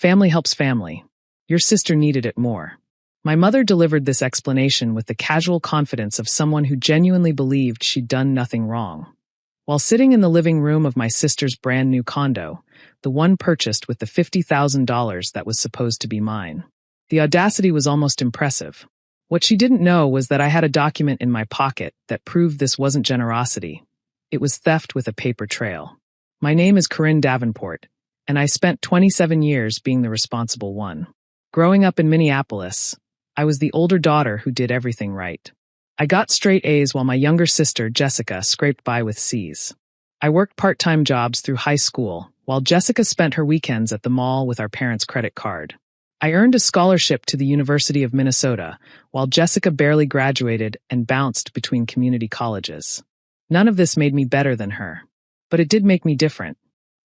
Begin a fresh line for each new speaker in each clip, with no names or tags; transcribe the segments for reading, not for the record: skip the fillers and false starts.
Family helps family. Your sister needed it more. My mother delivered this explanation with the casual confidence of someone who genuinely believed she'd done nothing wrong. While sitting in the living room of my sister's brand new condo, the one purchased with the $50,000 that was supposed to be mine, the audacity was almost impressive. What she didn't know was that I had a document in my pocket that proved this wasn't generosity. It was theft with a paper trail. My name is Corinne Davenport, and I spent 27 years being the responsible one. Growing up in Minneapolis, I was the older daughter who did everything right. I got straight A's while my younger sister, Jessica, scraped by with C's. I worked part-time jobs through high school, while Jessica spent her weekends at the mall with our parents' credit card. I earned a scholarship to the University of Minnesota, while Jessica barely graduated and bounced between community colleges. None of this made me better than her. But it did make me different.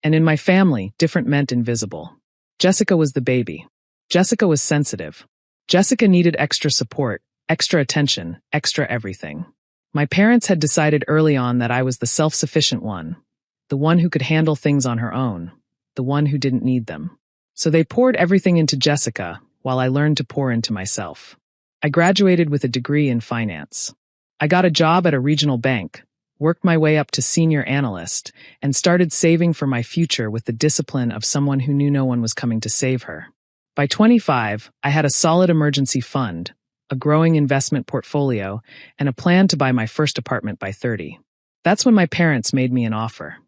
And in my family, different meant invisible. Jessica was the baby. Jessica was sensitive. Jessica needed extra support, extra attention, extra everything. My parents had decided early on that I was the self-sufficient one, the one who could handle things on her own, the one who didn't need them. So they poured everything into Jessica, while I learned to pour into myself. I graduated with a degree in finance. I got a job at a regional bank, worked my way up to senior analyst, and started saving for my future with the discipline of someone who knew no one was coming to save her. By 25, I had a solid emergency fund, a growing investment portfolio, and a plan to buy my first apartment by 30. That's when my parents made me an offer.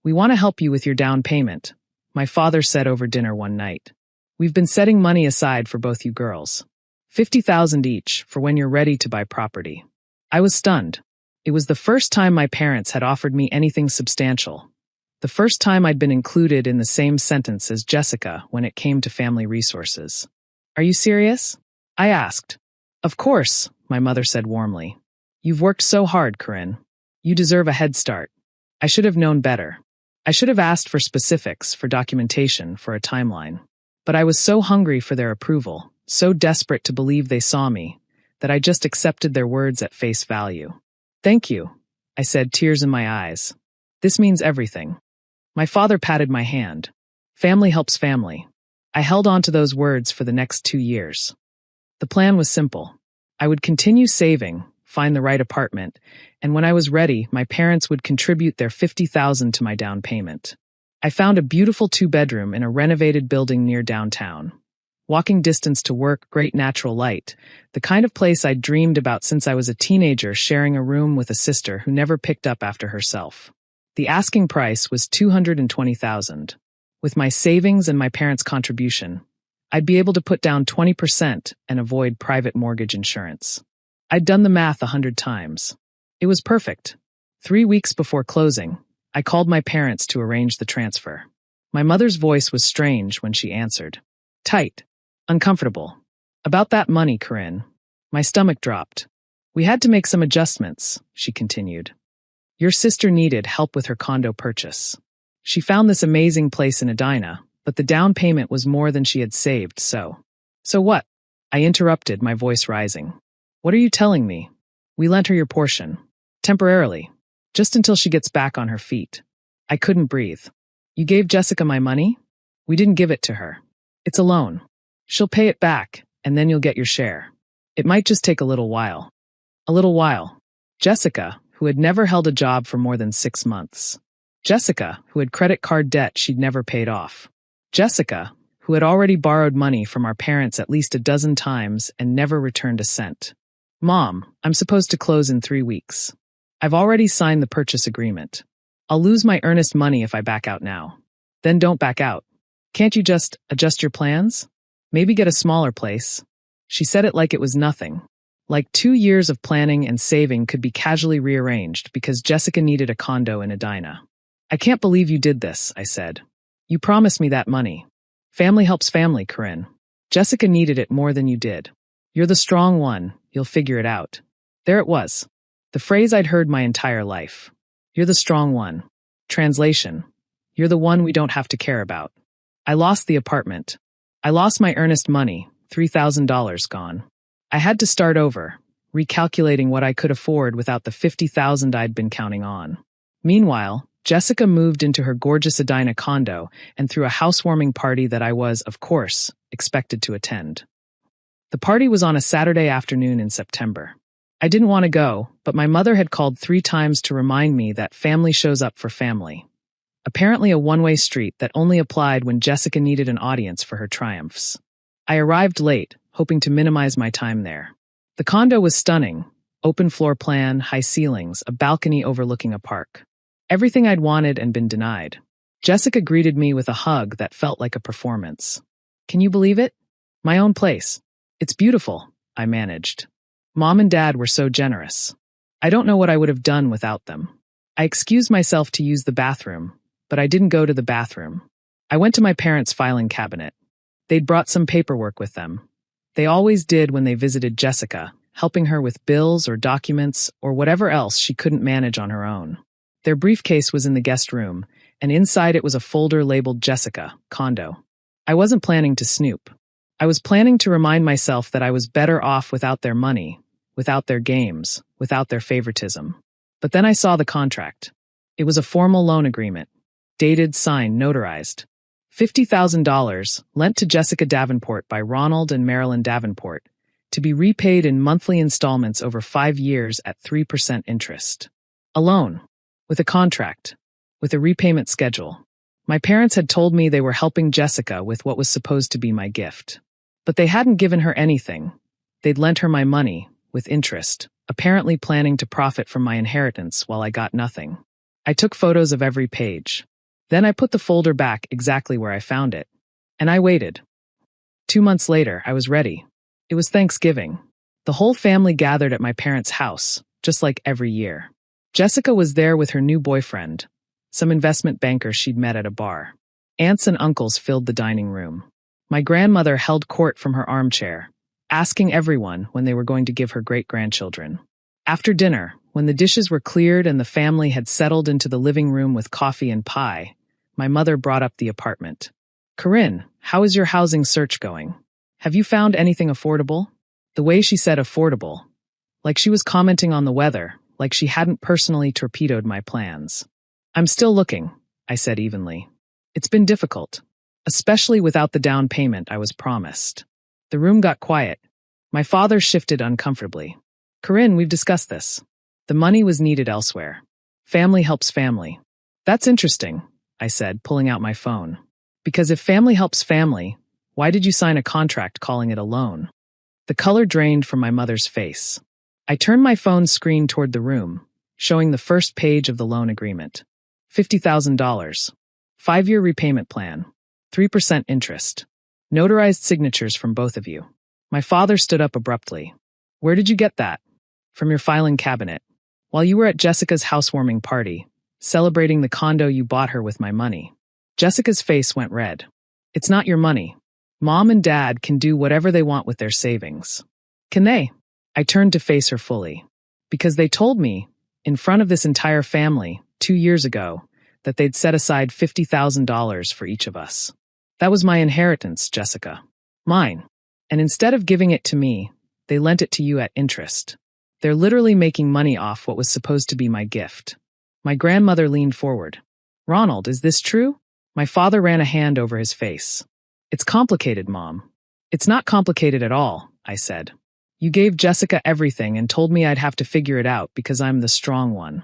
"We want to help you with your down payment," my father said over dinner one night. "We've been setting money aside for both you girls. $50,000 each for when you're ready to buy property." I was stunned. It was the first time my parents had offered me anything substantial. The first time I'd been included in the same sentence as Jessica when it came to family resources. "Are you serious?" I asked. "Of course," my mother said warmly. "You've worked so hard, Corinne. You deserve a head start. I should have known better. I should have asked for specifics, for documentation, for a timeline. But I was so hungry for their approval, so desperate to believe they saw me, that I just accepted their words at face value. "Thank you," I said, tears in my eyes. "This means everything." My father patted my hand. Family helps family. I held on to those words for the next 2 years. The plan was simple. I would continue saving, find the right apartment, and when I was ready, my parents would contribute their $50,000 to my down payment. I found a beautiful 2-bedroom in a renovated building near downtown. Walking distance to work, great natural light, the kind of place I'd dreamed about since I was a teenager, sharing a room with a sister who never picked up after herself. The asking price was $220,000. With my savings and my parents' contribution, I'd be able to put down 20% and avoid private mortgage insurance. I'd done the math 100 times. It was perfect. 3 weeks before closing, I called my parents to arrange the transfer. My mother's voice was strange when she answered. Tight. Uncomfortable. "About that money, Corinne." My stomach dropped. "We had to make some adjustments," she continued. "Your sister needed help with her condo purchase. She found this amazing place in Edina, but the down payment was more than she had saved, so." "So what?" I interrupted, my voice rising. "What are you telling me?" "We lent her your portion. Temporarily. Just until she gets back on her feet." I couldn't breathe. "You gave Jessica my money?" "We didn't give it to her. It's a loan. She'll pay it back, and then you'll get your share. It might just take a little while." A little while. Jessica, who had never held a job for more than 6 months. Jessica, who had credit card debt she'd never paid off. Jessica, who had already borrowed money from our parents at least a dozen times and never returned a cent. "Mom, I'm supposed to close in 3 weeks. I've already signed the purchase agreement. I'll lose my earnest money if I back out now." "Then don't back out. Can't you just adjust your plans? Maybe get a smaller place?" She said it like it was nothing. Like 2 years of planning and saving could be casually rearranged because Jessica needed a condo in Edina. "I can't believe you did this," I said. "You promised me that money. Family helps family, Corinne. Jessica needed it more than you did. You're the strong one, you'll figure it out." There it was. The phrase I'd heard my entire life. You're the strong one. Translation. You're the one we don't have to care about. I lost the apartment. I lost my earnest money, $3,000 gone. I had to start over, recalculating what I could afford without the $50,000 I'd been counting on. Meanwhile, Jessica moved into her gorgeous Edina condo and threw a housewarming party that I was, of course, expected to attend. The party was on a Saturday afternoon in September. I didn't want to go, but my mother had called 3 times to remind me that family shows up for family. Apparently a one-way street that only applied when Jessica needed an audience for her triumphs. I arrived late, hoping to minimize my time there. The condo was stunning. Open floor plan, high ceilings, a balcony overlooking a park. Everything I'd wanted and been denied. Jessica greeted me with a hug that felt like a performance. Can you believe it? My own place. It's beautiful, I managed. Mom and Dad were so generous. I don't know what I would have done without them. I excused myself to use the bathroom, but I didn't go to the bathroom. I went to my parents' filing cabinet. They'd brought some paperwork with them. They always did when they visited Jessica, helping her with bills or documents or whatever else she couldn't manage on her own. Their briefcase was in the guest room, and inside it was a folder labeled Jessica, condo. I wasn't planning to snoop. I was planning to remind myself that I was better off without their money, without their games, without their favoritism. But then I saw the contract. It was a formal loan agreement. Dated, signed, notarized. $50,000 lent to Jessica Davenport by Ronald and Marilyn Davenport, to be repaid in monthly installments over 5 years at 3% interest. A loan. With a contract. With a repayment schedule. My parents had told me they were helping Jessica with what was supposed to be my gift. But they hadn't given her anything. They'd lent her my money, with interest, apparently planning to profit from my inheritance while I got nothing. I took photos of every page. Then I put the folder back exactly where I found it. And I waited. 2 months later, I was ready. It was Thanksgiving. The whole family gathered at my parents' house, just like every year. Jessica was there with her new boyfriend, some investment banker she'd met at a bar. Aunts and uncles filled the dining room. My grandmother held court from her armchair, asking everyone when they were going to give her great-grandchildren. After dinner, when the dishes were cleared and the family had settled into the living room with coffee and pie, my mother brought up the apartment. "Corinne, how is your housing search going? Have you found anything affordable?" The way she said affordable, like she was commenting on the weather, like she hadn't personally torpedoed my plans. "I'm still looking," I said evenly. "It's been difficult, especially without the down payment I was promised." The room got quiet. My father shifted uncomfortably. "Corinne, we've discussed this. The money was needed elsewhere. Family helps family." "That's interesting," I said, pulling out my phone. "Because if family helps family, why did you sign a contract calling it a loan?" The color drained from my mother's face. I turned my phone screen toward the room, showing the first page of the loan agreement. $50,000. 5-year repayment plan. 3% interest. Notarized signatures from both of you. My father stood up abruptly. "Where did you get that?" "From your filing cabinet. While you were at Jessica's housewarming party, celebrating the condo you bought her with my money." Jessica's face went red. "It's not your money. Mom and Dad can do whatever they want with their savings." "Can they?" I turned to face her fully. "Because they told me, in front of this entire family, 2 years ago, that they'd set aside $50,000 for each of us. That was my inheritance, Jessica. Mine. And instead of giving it to me, they lent it to you at interest. They're literally making money off what was supposed to be my gift." My grandmother leaned forward. "Ronald, is this true?" My father ran a hand over his face. "It's complicated, Mom." "It's not complicated at all," I said. "You gave Jessica everything and told me I'd have to figure it out because I'm the strong one.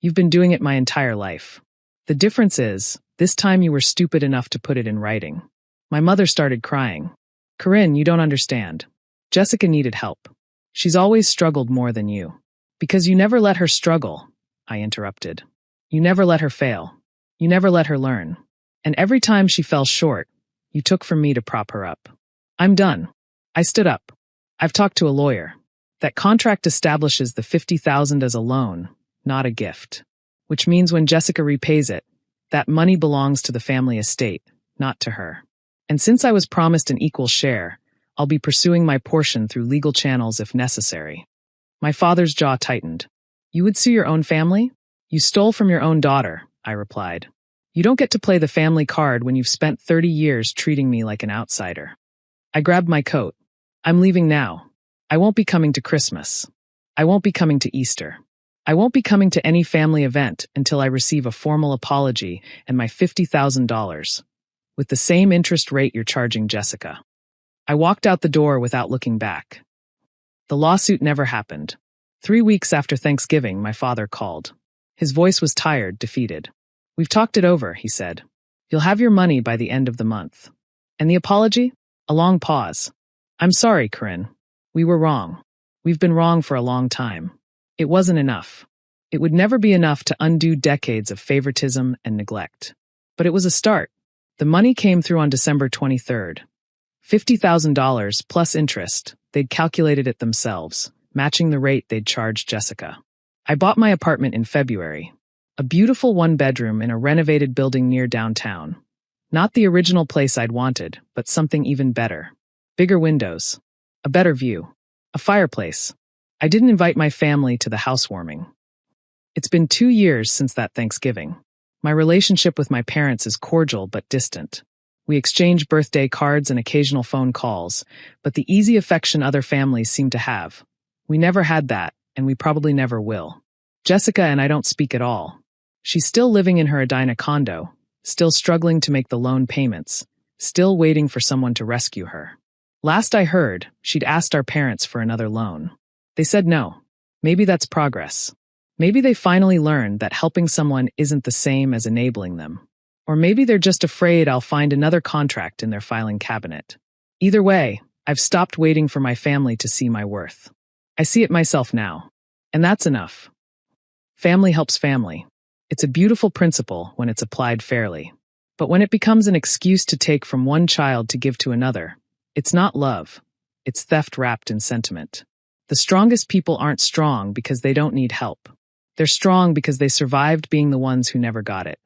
You've been doing it my entire life. The difference is, this time you were stupid enough to put it in writing." My mother started crying. "Corinne, you don't understand. Jessica needed help. She's always struggled more than you. Because you never let her struggle," I interrupted. "You never let her fail. You never let her learn. And every time she fell short, you took from me to prop her up." "I'm done." I stood up. "I've talked to a lawyer. That contract establishes the $50,000 as a loan, not a gift. Which means when Jessica repays it, that money belongs to the family estate, not to her. And since I was promised an equal share, I'll be pursuing my portion through legal channels if necessary." My father's jaw tightened. "You would sue your own family? You stole from your own daughter," I replied. "You don't get to play the family card when you've spent 30 years treating me like an outsider." I grabbed my coat. "I'm leaving now. I won't be coming to Christmas. I won't be coming to Easter. I won't be coming to any family event until I receive a formal apology and my $50,000, with the same interest rate you're charging Jessica. I walked out the door without looking back. The lawsuit never happened. 3 weeks after Thanksgiving, my father called. His voice was tired, defeated. "We've talked it over," he said. "You'll have your money by the end of the month." "And the apology?" A long pause. "I'm sorry, Corinne. We were wrong. We've been wrong for a long time. It wasn't enough. It would never be enough to undo decades of favoritism and neglect. But it was a start. The money came through on December 23rd. $50,000 plus interest. They'd calculated it themselves, matching the rate they'd charged Jessica. I bought my apartment in February. A beautiful one-bedroom in a renovated building near downtown. Not the original place I'd wanted, but something even better. Bigger windows. A better view. A fireplace. I didn't invite my family to the housewarming. It's been 2 years since that Thanksgiving. My relationship with my parents is cordial but distant. We exchange birthday cards and occasional phone calls, but the easy affection other families seem to have. We never had that, and we probably never will. Jessica and I don't speak at all. She's still living in her Edina condo, still struggling to make the loan payments, still waiting for someone to rescue her. Last I heard, she'd asked our parents for another loan. They said no. Maybe that's progress. Maybe they finally learned that helping someone isn't the same as enabling them. Or maybe they're just afraid I'll find another contract in their filing cabinet. Either way, I've stopped waiting for my family to see my worth. I see it myself now. And that's enough. Family helps family. It's a beautiful principle when it's applied fairly. But when it becomes an excuse to take from one child to give to another, it's not love. It's theft wrapped in sentiment. The strongest people aren't strong because they don't need help. They're strong because they survived being the ones who never got it.